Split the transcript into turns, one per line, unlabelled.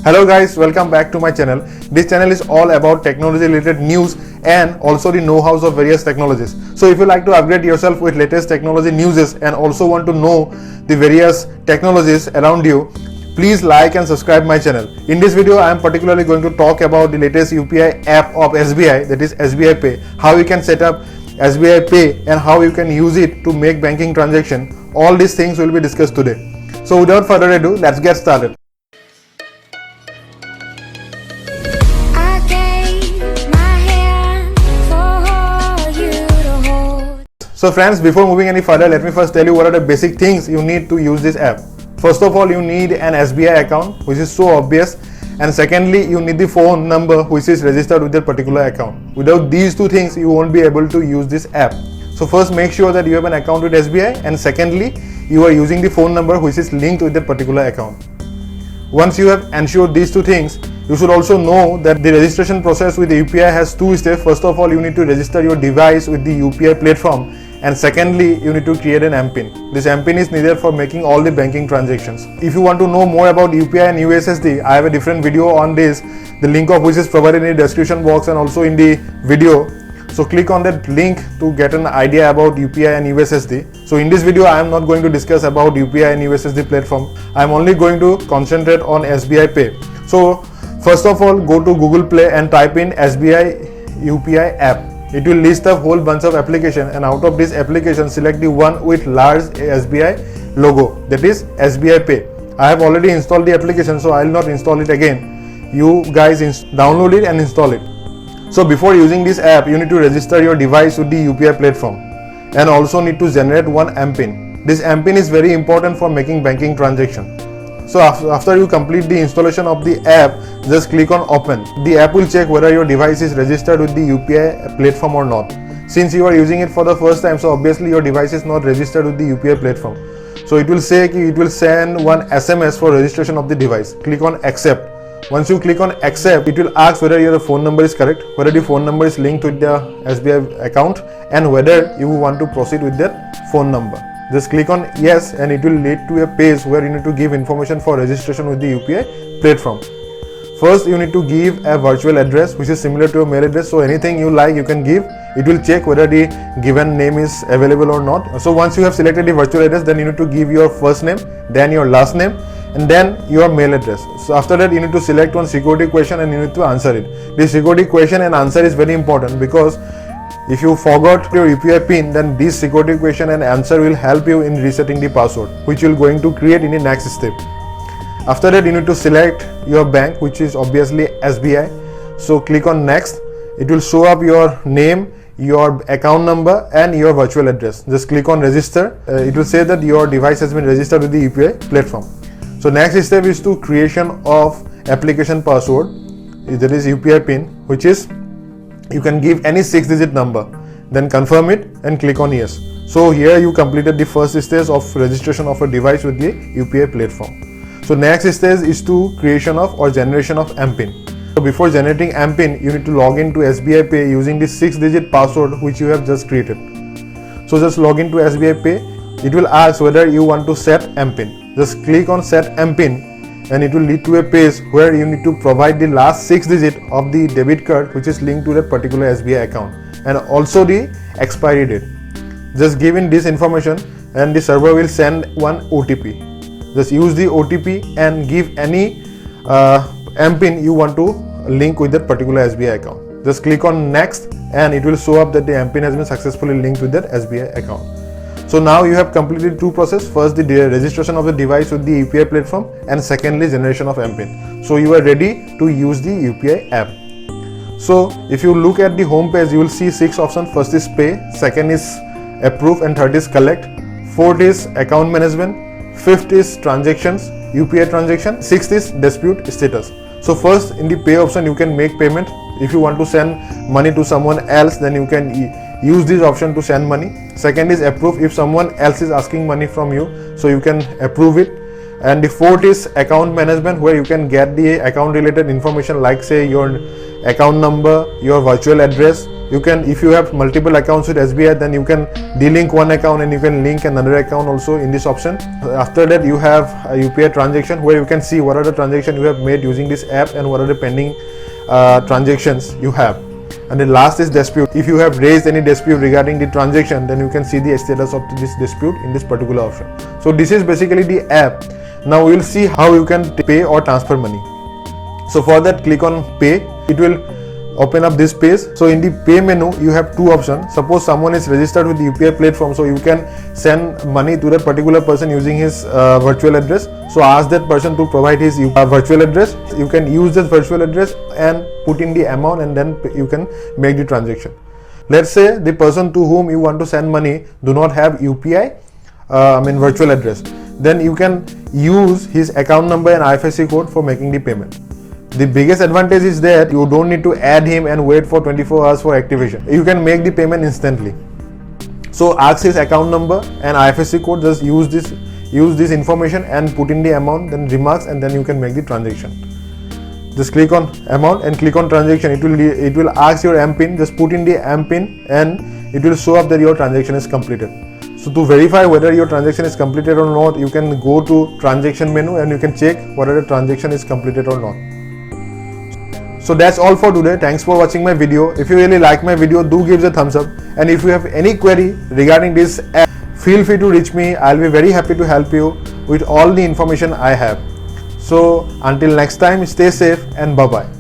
Hello guys, welcome back to my channel. This channel is all about technology related news and also the know-hows of various technologies. So if you like to upgrade yourself with latest technology news and also want to know the various technologies around you, please like and subscribe my channel. In this video, I am particularly going to talk about the latest UPI app of SBI, that is SBI Pay, how you can set up SBI Pay and how you can use it to make banking transaction. All these things will be discussed today. So without further ado, let's get started. So friends, before moving any further, let me first tell you what are the basic things you need to use this app. First of all, you need an SBI account, which is so obvious. And secondly, you need the phone number which is registered with that particular account. Without these two things, you won't be able to use this app. So first, make sure that you have an account with SBI, and secondly, you are using the phone number which is linked with that particular account. Once you have ensured these two things, you should also know that the registration process with the UPI has two steps. First of all, you need to register your device with the UPI platform. And secondly, you need to create an MPIN. This MPIN is needed for making all the banking transactions. If you want to know more about UPI and USSD, I have a different video on this, the link of which is provided in the description box and also in the video. So click on that link to get an idea about UPI and USSD. So in this video, I am not going to discuss about UPI and USSD platform. I am only going to concentrate on SBI Pay. So first of all, go to Google Play and type in SBI UPI app. It will list a whole bunch of applications, and out of this application, select the one with large SBI logo, that is SBI Pay. I have already installed the application, so I will not install it again. You guys download it and install it. So before using this app, you need to register your device with the UPI platform and also need to generate one MPIN. This MPIN is very important for making banking transaction. So after you complete the installation of the app, just click on open. The app will check whether your device is registered with the UPI platform or not. Since you are using it for the first time, so obviously your device is not registered with the UPI platform. So it will say it will send one SMS for registration of the device. Click on accept. Once you click on accept, it will ask whether your phone number is correct, whether the phone number is linked with the SBI account, and whether you want to proceed with that phone number. Just click on yes, and it will lead to a page where you need to give information for registration with the UPI platform. First, you need to give a virtual address which is similar to your mail address. So anything you like, you can give. It will check whether the given name is available or not. So once you have selected the virtual address, then you need to give your first name, then your last name, and then your mail address. So after that, you need to select one security question and you need to answer it. This security question and answer is very important, because if you forgot your UPI PIN, then this security question and answer will help you in resetting the password, which you are going to create in the next step. After that, you need to select your bank, which is obviously SBI. So click on next. It will show up your name, your account number, and your virtual address. Just click on register. It will say that your device has been registered with the UPI platform. So next step is to creation of application password, that is UPI PIN, which is you can give any 6-digit number, then confirm it and click on yes. So here you completed the first stage of registration of a device with the UPI platform. So next stage is to creation of or generation of MPIN. So before generating MPIN, you need to log into SBI Pay using the 6-digit password which you have just created. So just log into SBI Pay. It will ask whether you want to set MPIN. Just click on set MPIN, and it will lead to a page where you need to provide the last 6 digits of the debit card which is linked to that particular SBI account, and also the expiry date. Just give in this information and the server will send one OTP. Just use the OTP and give any MPIN you want to link with that particular SBI account. Just click on next, and it will show up that the MPIN has been successfully linked with that SBI account. So now you have completed two processes. First, the registration of the device with the UPI platform, and secondly, generation of MPIN. So you are ready to use the UPI app. So if you look at the home page, you will see 6 options. First is pay, second is approve, and third is collect. Fourth is account management. Fifth is transactions, UPI transaction. Sixth is dispute status. So first, in the pay option, you can make payment. If you want to send money to someone else, then you can use this option to send money. Second is approve. If someone else is asking money from you, so you can approve it. And the fourth is account management, where you can get the account related information like say your account number, your virtual address, You can, if you have multiple accounts with SBI, then you can delink one account and you can link another account also in this option. After that, you have a UPI transaction where you can see what are the transactions you have made using this app and what are the pending transactions you have. And the last is dispute. If you have raised any dispute regarding the transaction, then you can see the status of this dispute in this particular option. So this is basically the app. Now we will see how you can pay or transfer money. So for that, click on pay. It will open up this page. So in the pay menu, you have two options. Suppose someone is registered with the UPI platform, so you can send money to that particular person using his virtual address. So ask that person to provide his virtual address. You can use this virtual address and put in the amount, and then you can make the transaction. Let's say the person to whom you want to send money do not have UPI, virtual address. Then you can use his account number and IFSC code for making the payment. The biggest advantage is that you don't need to add him and wait for 24 hours for activation. You can make the payment instantly. So ask his account number and IFSC code, just use this information and put in the amount, then remarks, and then you can make the transaction. Just click on amount and click on transaction. It will ask your MPIN. Just put in the MPIN and it will show up that your transaction is completed. So to verify whether your transaction is completed or not, you can go to transaction menu and you can check whether the transaction is completed or not. So that's all for today. Thanks for watching my video. If you really like my video, do give it a thumbs up. And if you have any query regarding this app, feel free to reach me. I'll be very happy to help you with all the information I have. So until next time, stay safe and bye-bye.